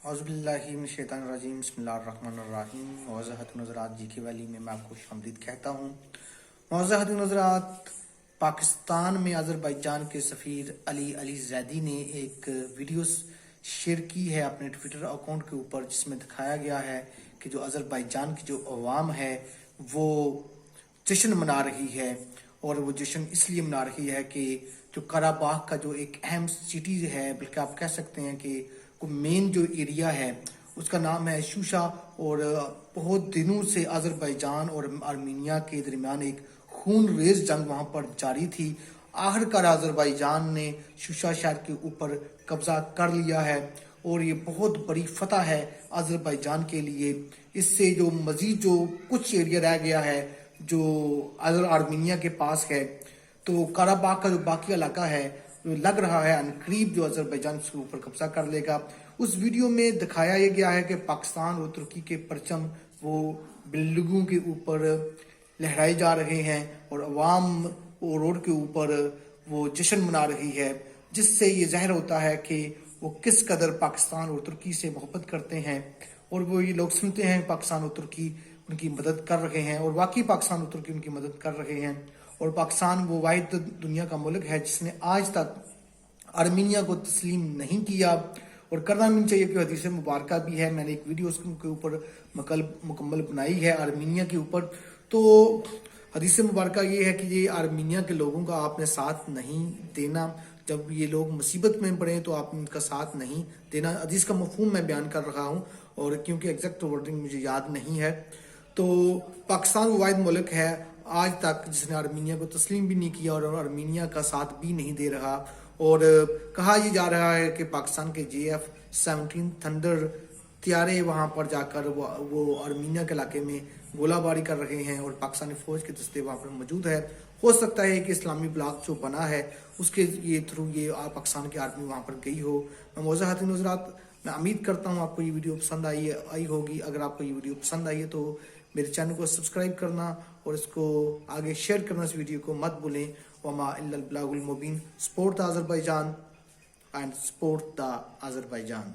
औज़ुबिल्लाहिमिनश्शैतानिर्रजीम बिस्मिल्लाहिर्रहमानिर्रहीम। मौज़ूद नज़रात जी के वाली में मैं आपको खुशामदीद कहता हूँ। मौज़ूद नज़रात पाकिस्तान में अज़रबैजान के सफ़ीर अली अली ज़ैदी ने एक वीडियो शेयर की है अपने ट्विटर अकाउंट के ऊपर, जिसमें दिखाया गया है कि जो अज़रबैजान की जो अवाम है वो जश्न मना रही है। और वो जश्न इसलिए मना रही है कि जो कराबाग का जो एक अहम सिटी है, बल्कि आप कह सकते हैं कि मेन जो एरिया है उसका नाम है शूशा, और बहुत दिनों से अज़रबैजान और आर्मीनिया के दरमियान एक खून रेज जंग वहाँ पर जारी थी। आखिरकार अज़रबैजान ने शूशा शहर के ऊपर कब्जा कर लिया है और ये बहुत बड़ी फतह है अज़रबैजान के लिए। इससे जो मज़ीद जो कुछ एरिया रह गया है जो आर्मीनिया के पास है, तो कराबाग का जो बाकी इलाका है लग रहा है अनकरीब जो अज़रबैजान उसके ऊपर कब्जा कर लेगा। उस वीडियो में दिखाया यह गया है कि पाकिस्तान और तुर्की के परचम वो बिल्डिंगों के ऊपर लहराए जा रहे हैं और अवाम और रोड के ऊपर वो जश्न मना रही है, जिससे ये ज़ाहिर होता है कि वो किस कदर पाकिस्तान और तुर्की से मोहब्बत करते हैं। और वो ये लोग सुनते हैं पाकिस्तान और तुर्की उनकी मदद कर रहे हैं, और वाकई पाकिस्तान और तुर्की उनकी मदद कर रहे हैं। और पाकिस्तान वो वाहिद दुनिया का मुल्क है जिसने आज तक आर्मीनिया को तस्लीम नहीं किया, और करना नहीं चाहिए कि हदीस मुबारक भी है। मैंने एक वीडियो उसके ऊपर मुकम्मल बनाई है आर्मीनिया के ऊपर। तो हदीस मुबारक ये है कि ये आर्मीनिया के लोगों का आपने साथ नहीं देना, जब ये लोग मुसीबत में पड़े तो आप उनका साथ नहीं देना। हदीस का मफहूम मैं बयान कर रहा हूँ, और क्योंकि एग्जैक्ट वर्डिंग मुझे याद नहीं है। तो पाकिस्तान वो वाहिद मुल्क है आज तक जिसने आर्मीनिया को तस्लीम भी नहीं किया और आर्मीनिया का साथ भी नहीं दे रहा। और कहा यह जा रहा है कि पाकिस्तान के JF-17 थंडर त्यारे वहां पर जाकर वो आर्मीनिया के इलाके में गोलाबारी कर रहे हैं और पाकिस्तानी फौज के दस्ते वहां पर मौजूद है। हो सकता है कि इस्लामी ब्लॉक जो बना है उसके ये थ्रू ये पाकिस्तान की आर्मी वहां पर गई हो। मैं मौज़ूद नज़रात मैं उम्मीद करता हूँ आपको ये वीडियो पसंद आई होगी। अगर आपको ये वीडियो पसंद आई है तो मेरे चैनल को सब्सक्राइब करना और इसको आगे शेयर करना, इस वीडियो को मत भूलें। वमा इल्लल बलागुल मुबीन। Support the Azerbaijan and support the Azerbaijan.